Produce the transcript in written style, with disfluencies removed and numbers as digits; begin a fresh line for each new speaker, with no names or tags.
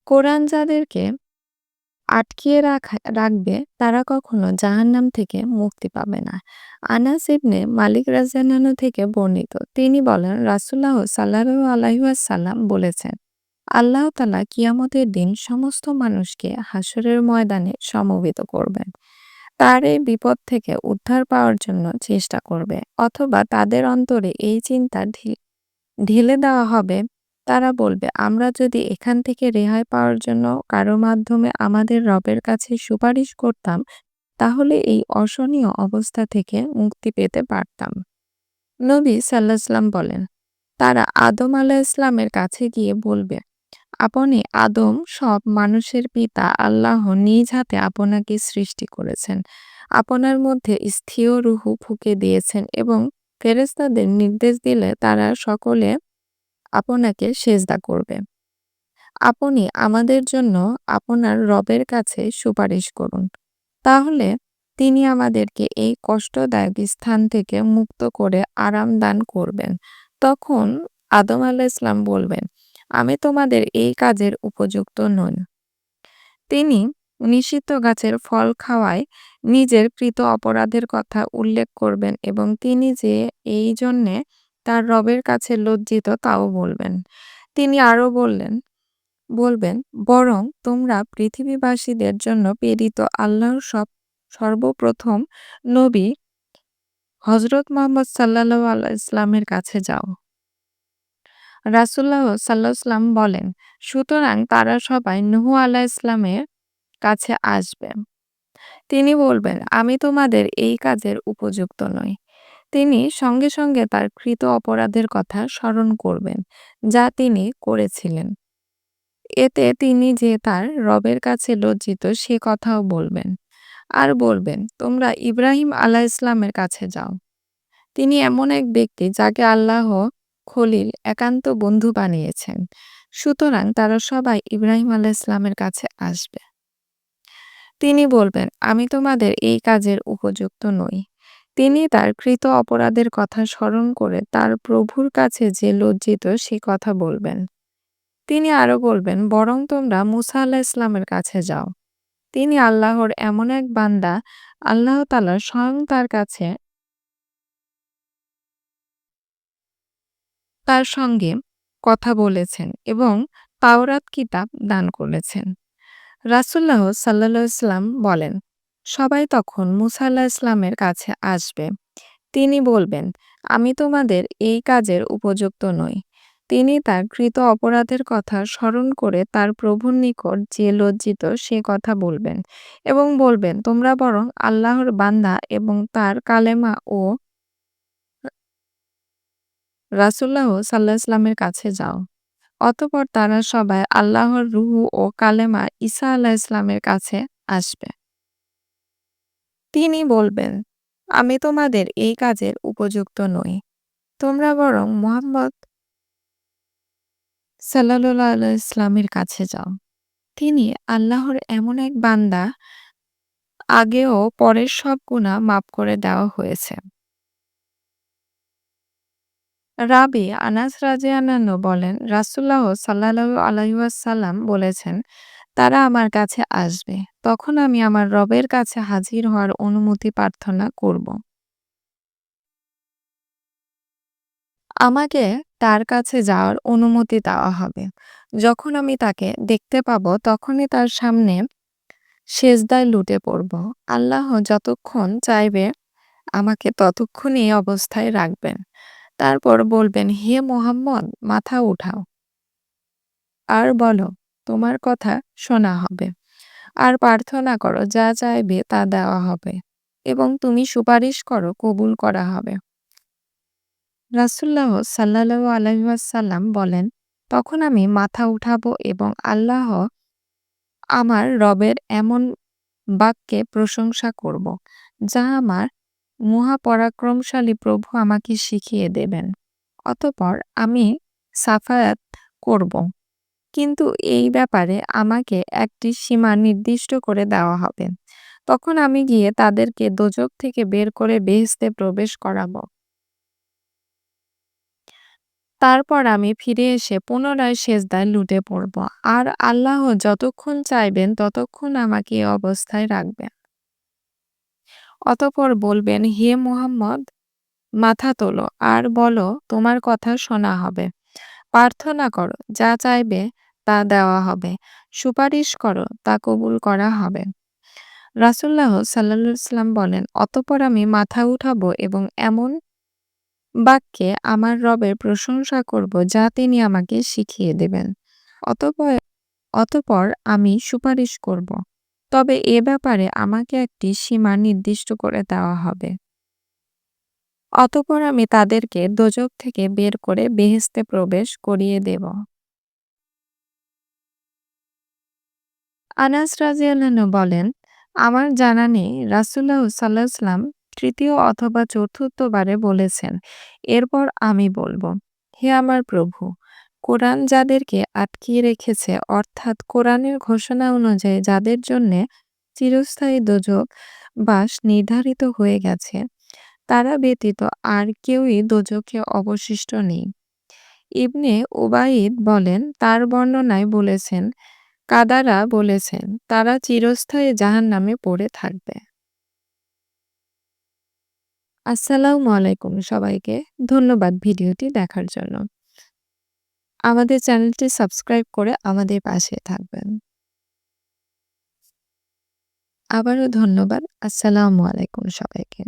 কোরআন যাদেরকে আটকিয়ে রাখবে তারা কখনো জাহান্নাম থেকে মুক্তি পাবে না। আনাস ইবনে মালিক রাদিয়াল্লাহু থেকে বর্ণিত। তিনি বলেন, রাসূলুল্লাহ সাল্লাল্লাহু আলাইহি ওয়াসাল্লাম বলেছেন, আল্লাহ তাআলা কিয়ামতের দিন সমস্ত মানুষকে হাসরের ময়দানে সমবেত করবেন। তার এই বিপদ থেকে উদ্ধার পাওয়ার জন্য চেষ্টা করবে, অথবা তাদের অন্তরে এই চিন্তা ঢেলে দেওয়া হবে। তারা বলবে, আমরা যদি এখান থেকে রেহাই পাওয়ার জন্য কারো মাধ্যমে আমাদের রবের কাছে সুপারিশ করতাম, তাহলে এই অসহনীয় অবস্থা থেকে মুক্তি পেতে পারতাম। নবী সাল্লাল্লাহু আলাইহি ওয়াসাল্লাম বলেন, তারা আদম আলাইহিস সালামের কাছে গিয়ে বলবে, আপনি আদম সব মানুষের পিতা, আল্লাহ নিজ হাতে আপনাকে সৃষ্টি করেছেন। আপনার মধ্যে স্থির রূহ ফুঁকে দিয়েছেন এবং ফেরেশতাদের নির্দেশ দিলে তারা সকলে আপনাকে সেজদা করবে। আপনি আমাদের জন্য আপনার রবের কাছে সুপারিশ করুন। তাহলে তিনি আমাদেরকে এই কষ্টদায়ক স্থান থেকে মুক্ত করে আরাম দান করবেন। তখন আদম আলাইহিস সালাম বলবেন, আমি তোমাদের এই কাজের উপযুক্ত নই। তিনি নিষিদ্ধ গাছের ফল খাওয়ায় নিজের কৃত অপরাধের কথা উল্লেখ করবেন এবং তিনি যে এই জন্যে তার রবের কাছে লজ্জিত তাও বলবেন। তিনি আরো বলবেন, বরং তোমরা পৃথিবীবাসীদের জন্য প্রেরিত আল্লাহর সর্বপ্রথম নবী হযরত মুহাম্মদ সাল্লাল্লাহু আলাইহি ওয়াসাল্লামের কাছে যাও। রাসূলুল্লাহ সাল্লাল্লাহু আলাইহি ওয়াসাল্লাম বলেন, সুতরাং তারা সবাই নূহ আলাইহিস সালামের কাছে আসবে। তিনি বলবেন, আমি তোমাদের এই কাজের উপযুক্ত নই। তিনি সঙ্গে সঙ্গে তার কৃত অপরাধের কথা স্মরণ করবেন, যা তিনি করেছিলেন। এতে তিনি যে তার রবের কাছে লজ্জিত সে কথাও বলবেন। আর বলবেন, তোমরা ইব্রাহিম আলাইহিস সালামের কাছে যাও। তিনি এমন এক ব্যক্তি যাকে আল্লাহ খলিল একান্ত বন্ধু বানিয়েছেন। সুতরাং তারা সবাই ইব্রাহিম আলাইহিস সালামের কাছে আসবে। তিনি বলবেন, আমি তোমাদের এই কাজের উপযুক্ত নই। তিনি তার কৃত অপরাধের কথা স্মরণ করে তার প্রভুর কাছে যে লজ্জিত সে কথা বলবেন। তিনি আরো বলবেন, বরং তোমরা মূসা আলাইহিস সালামের কাছে যাও। তিনি আল্লাহর এমন এক বান্দা, আল্লাহ তাআলা স্বয়ং তার সঙ্গে কথা বলেছেন এবং তাওরাত কিতাব দান করেছেন। রাসূলুল্লাহ সাল্লাল্লাহু আলাইহি ওয়াসাল্লাম বলেন, সবাই তখন মূসা আলাইহিস সালামের কাছে আসবে। তিনি বলবেন, আমি তোমাদের এই কাজের উপযুক্ত নই। তিনি তার কৃত অপরাধের কথা স্মরণ করে তার প্রভুর নিকট যে লজ্জিত সে কথা বলবেন এবং বলবেন, তোমরা বরং আল্লাহর বান্দা এবং তার কালেমা ও রাসূলুল্লাহ সাল্লাল্লাহু আলাইহি ওয়াসাল্লামের কাছে যাও। অতঃপর তারা সবাই আল্লাহর রূহ ও কালেমা ঈসা আলাইহিস সালামের কাছে আসবে। তিনি বলবেন, আমি তোমাদের এই কাজের উপযুক্ত নই। তোমরা বরং মুহাম্মদ সাল্লাল্লাহু আলাইহি ওয়াসাল্লামের কাছে যাও। তিনি আল্লাহর এমন এক বান্দা, আগে ও পরের সব গুনাহ মাফ করে দেওয়া হয়েছে। রাবী আনাস রাদিয়াল্লাহু বলেন, রাসূলুল্লাহ সাল্লাল্লাহু আলাইহি ওয়াসাল্লাম বলেছেন, তারা আমার কাছে আসবে। তখন আমি আমার রবের কাছে হাজির হওয়ার অনুমতি প্রার্থনা করব। আমাকে তার কাছে যাওয়ার অনুমতি দেওয়া হবে। যখন আমি তাকে দেখতে পাব তখনই তার সামনে সেজদায় লুটে পড়ব। আল্লাহ যতক্ষণ চাইবে আমাকে ততক্ষণ এই অবস্থায় রাখবেন। তারপর বলবেন, হে মুহাম্মদ, মাথা উঠাও আর বলো, তোমার কথা শোনা হবে। আর প্রার্থনা করো, যা চাইবে তা দেওয়া হবে এবং তুমি সুপারিশ করো, কবুল করা হবে। রাসূলুল্লাহ সাল্লাল্লাহু আলাইহি ওয়াসাল্লাম বলেন, তখন আমি মাথা উঠাবো এবং আল্লাহ আমার রবের এমন বাক্যে প্রশংসা করব, যা আমার মহাপরাক্রমশালী প্রভু আমাকে শিখিয়ে দেবেন। অতঃপর আমি সাফায়াত করব। কিন্তু এই ব্যাপারে আমাকে একটি সীমা নির্দিষ্ট করে দেওয়া হবে। তখন আমি গিয়ে তাদেরকে দোজখ থেকে বের করে বেহেশতে প্রবেশ করাব। তারপর আমি ফিরে এসে পুনরায় সেজদায় লুটে পড়ব। আর আল্লাহ যতক্ষণ চাইবেন ততক্ষণ আমাকে এ অবস্থায় রাখবেন। অতঃপর বলবেন, হে মুহাম্মদ, মাথা তোলো আর বলো, তোমার কথা শোনা হবে। প্রার্থনা করো, যা চাইবে তা দেওয়া হবে। সুপারিশ করো, তা কবুল করা হবে। রাসূলুল্লাহ সাল্লাল্লাহু আলাইহি ওয়াসাল্লাম বলেন, অতঃপর আমি মাথা উঠাবো এবং এমন বাক্যে আমার রবের প্রশংসা করব যা তিনি আমাকে শিখিয়ে দেবেন। অতঃপর অতঃপর আমি সুপারিশ করব। তবে এ ব্যাপারে আমাকে একটি সীমা নির্দিষ্ট করে দেওয়া হবে। অতঃপর আমি তাদেরকে দোজখ থেকে বের করে বেহেশতে প্রবেশ করিয়ে দেব। আনাস রাদিয়াল্লাহু বলেন, আমার জানা নেই রাসূলুল্লাহ সাল্লাল্লাহু আলাইহি ওয়াসাল্লাম তৃতীয় অথবা চতুর্থবারে বলেছেন। এরপর আমি বলব, হে আমার প্রভু, কোরআন যাদেরকে আটকিয়ে রেখেছে, অর্থাৎ কোরআনের ঘোষণা অনুযায়ী যাদের জন্যে চিরস্থায়ী দোজখ বাস নির্ধারিত হয়ে গেছে, তারা ব্যতীত আর কেউই দোজখে অবশিষ্ট নেই। ইবনে উবাইদ বলেন, তার বর্ণনায় বলেছেন, কাদারা বলেছেন, তারা চিরস্থায়ী জাহান্নামে পড়ে থাকবে। আসসালামু আলাইকুম সবাইকে। ধন্যবাদ ভিডিওটি দেখার জন্য। আমাদের চ্যানেলটি সাবস্ক্রাইব করে আমাদের পাশে থাকবেন। আবারও ধন্যবাদ। আসসালামু আলাইকুম সবাইকে।